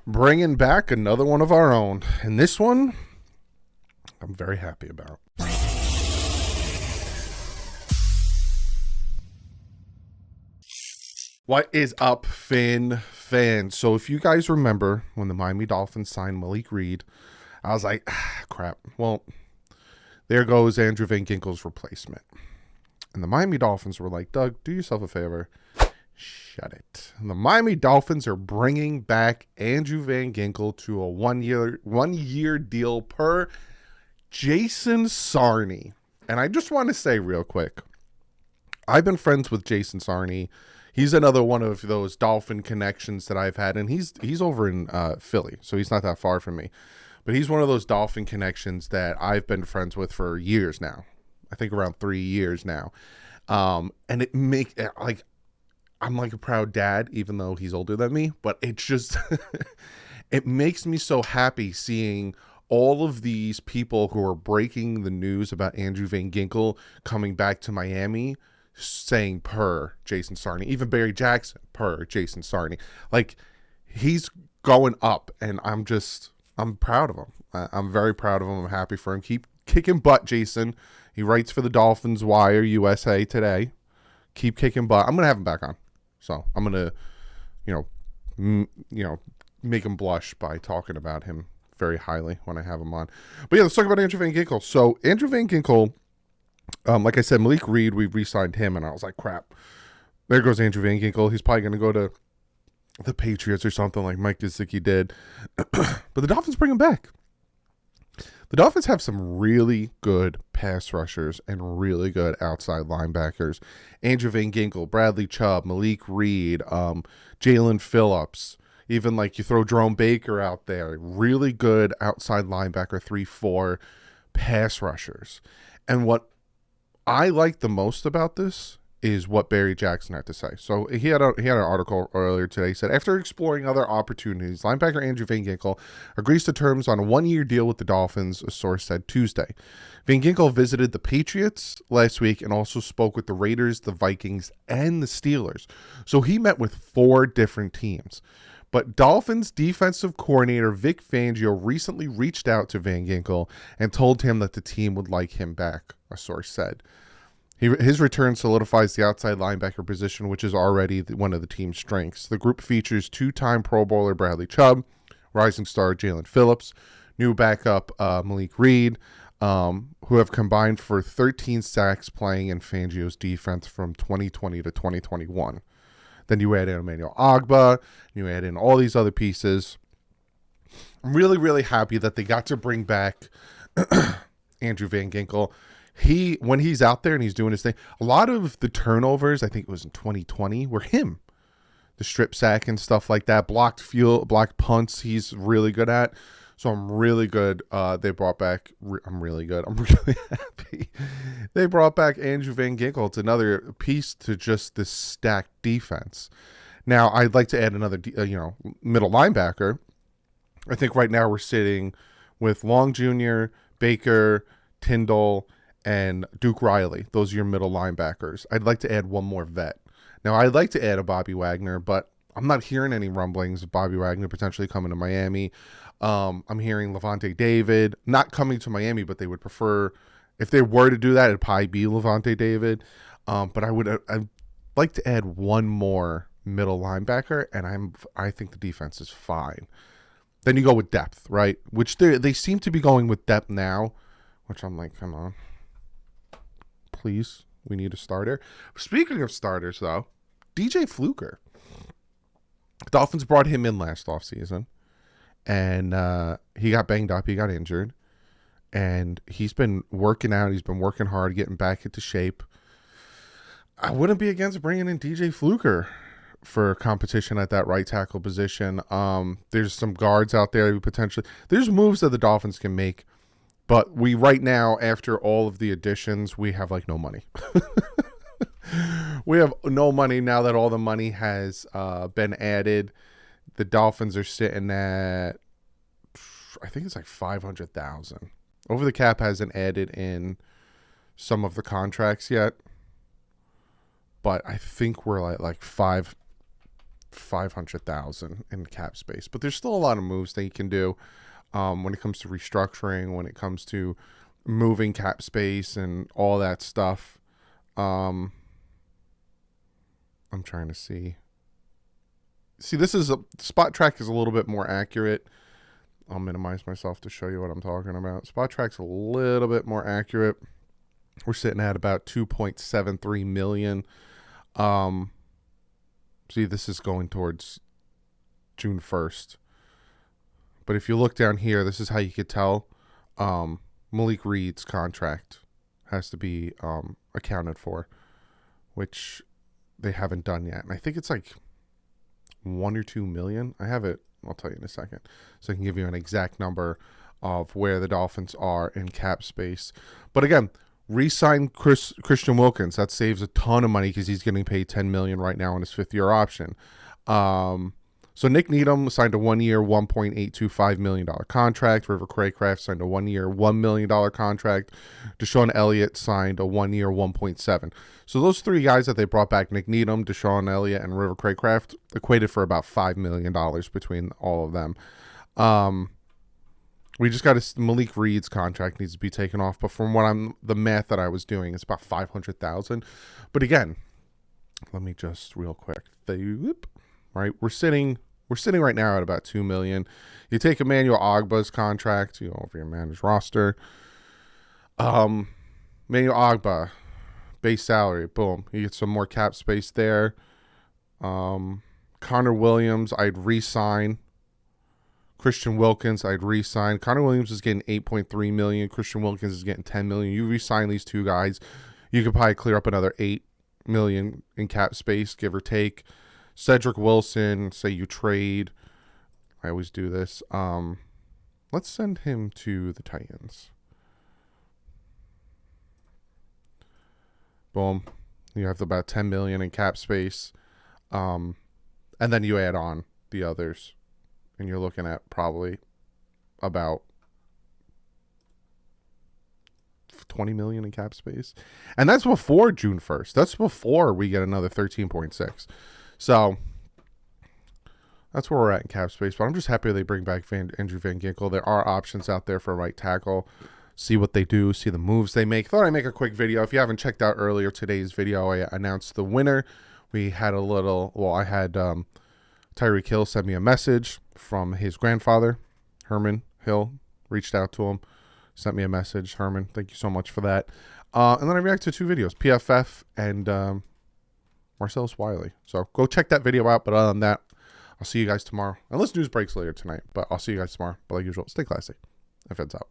bringing back another one of our own. And this one, I'm very happy about. What is up, fans? So if you guys remember when the Miami Dolphins signed Malik Reed, I was like, crap. Well, there goes Andrew Van Ginkel's replacement. And the Miami Dolphins were like, Doug, do yourself a favor. Shut it. And the Miami Dolphins are bringing back Andrew Van Ginkel to a one-year deal per Jason Sarney. And I just want to say real quick, I've been friends with Jason Sarney. He's another one of those Dolphin connections that I've had, and he's over in Philly, so he's not that far from me. But he's one of those Dolphin connections that I've been friends with for years now. I think around 3 years now. And it I'm like a proud dad, even though he's older than me. But it just it makes me so happy seeing all of these people who are breaking the news about Andrew Van Ginkel coming back to Miami, saying per Jason Sarney. Even Barry Jackson per Jason Sarney. Like, he's going up, and I'm proud of him. I'm very proud of him. I'm happy for him. Keep kicking butt, Jason. He writes for the Dolphins Wire USA today. Keep kicking butt. I'm gonna have him back on, so I'm gonna, make him blush by talking about him very highly when I have him on. But yeah, let's talk about Andrew Van Ginkel. So Andrew Van Ginkel, like I said, Malik Reed, we re-signed him, and I was like, crap. There goes Andrew Van Ginkel. He's probably gonna go to the Patriots or something like Mike Gesicki did. But the Dolphins bring him back. The Dolphins have some really good pass rushers and really good outside linebackers. Andrew Van Ginkel, Bradley Chubb, Malik Reed, Jalen Phillips. Even like you throw Jerome Baker out there. Really good outside linebacker, 3-4 pass rushers. And what I like the most about this is what Barry Jackson had to say. So he had an article earlier today. He said, after exploring other opportunities, linebacker Andrew Van Ginkel agrees to terms on a one-year deal with the Dolphins, a source said Tuesday. Van Ginkel visited the Patriots last week and also spoke with the Raiders, the Vikings, and the Steelers. So he met with 4 different teams. But Dolphins defensive coordinator Vic Fangio recently reached out to Van Ginkel and told him that the team would like him back, a source said. His return solidifies the outside linebacker position, which is already one of the team's strengths. The group features 2-time Pro Bowler Bradley Chubb, rising star Jalen Phillips, new backup Malik Reed, who have combined for 13 sacks playing in Fangio's defense from 2020 to 2021. Then you add in Emmanuel Ogbah, you add in all these other pieces. I'm really, really happy that they got to bring back Andrew Van Ginkel. When he's out there and he's doing his thing, a lot of the turnovers, I think it was in 2020, were him. The strip sack and stuff like that, blocked punts, he's really good at. So I'm really good. They brought back, I'm really good. I'm really happy. They brought back Andrew Van Ginkel. It's another piece to just this stacked defense. Now, I'd like to add another, middle linebacker. I think right now we're sitting with Long Jr., Baker, Tyndall, and Duke Riley. Those are your middle linebackers. I'd like to add one more vet. Now, I'd like to add a Bobby Wagner, but I'm not hearing any rumblings of Bobby Wagner potentially coming to Miami. I'm hearing Levante David, not coming to Miami, but they would prefer, if they were to do that, it'd probably be Levante David. But I'd like to add one more middle linebacker, and I think the defense is fine. Then you go with depth, right? Which they seem to be going with depth now, which I'm like, come on. Please, we need a starter. Speaking of starters, though, DJ Fluker. Dolphins brought him in last offseason, and he got banged up. He got injured, and he's been working out. He's been working hard, getting back into shape. I wouldn't be against bringing in DJ Fluker for competition at that right tackle position. There's some guards out there who potentially – there's moves that the Dolphins can make. But we right now, after all of the additions, we have like no money. We have no money now that all the money has been added. The Dolphins are sitting at, I think it's like $500,000. Over the cap hasn't added in some of the contracts yet, but I think we're like $500,000 in cap space. But there's still a lot of moves that you can do when it comes to restructuring, when it comes to moving cap space and all that stuff. I'm trying to see. This is Spot Track is a little bit more accurate. I'll minimize myself to show you what I'm talking about. Spot Track's a little bit more accurate. We're sitting at about 2.73 million. See, this is going towards June 1st. But if you look down here, this is how you could tell. Malik Reed's contract has to be accounted for, which they haven't done yet. And I think it's like 1 or 2 million. I have it. I'll tell you in a second. So I can give you an exact number of where the Dolphins are in cap space. But again, re-sign Christian Wilkins. That saves a ton of money because he's getting paid $10 million right now on his 5th-year option. So Nick Needham signed a 1-year, $1.825 million contract. River Craycraft signed a 1-year, $1 million contract. Deshaun Elliott signed a 1-year, $1.7. So those 3 guys that they brought back, Nick Needham, Deshaun Elliott, and River Craycraft, equated for about $5 million between all of them. We just got Malik Reed's contract needs to be taken off, but from the math that I was doing, it's about $500,000. But again, let me just real quick. Right, we're sitting right now at about $2 million. You take Emmanuel Ogba's contract, over your managed roster. Emmanuel Ogba, base salary, boom. You get some more cap space there. Connor Williams, I'd re-sign. Christian Wilkins, I'd re-sign. Connor Williams is getting $8.3 million. Christian Wilkins is getting $10 million. You re-sign these 2 guys, you could probably clear up another $8 million in cap space, give or take. Cedric Wilson, say you trade. I always do this. Let's send him to the Titans. Boom. You have about $10 million in cap space. And then you add on the others. And you're looking at probably about $20 million in cap space. And that's before June 1st. That's before we get another 13.6. So that's where we're at in cap space. But I'm just happy they bring back Andrew Van Ginkel. There are options out there for right tackle. See what they do. See the moves they make. Thought I'd make a quick video. If you haven't checked out earlier today's video, I announced the winner. We had I had Tyreek Hill send me a message from his grandfather, Herman Hill. Reached out to him. Sent me a message. Herman, thank you so much for that. And then I reacted to 2 videos. PFF and Marcellus Wiley. So go check that video out. But other than that, I'll see you guys tomorrow. Unless news breaks later tonight. But I'll see you guys tomorrow. But like usual, stay classy. FN's out.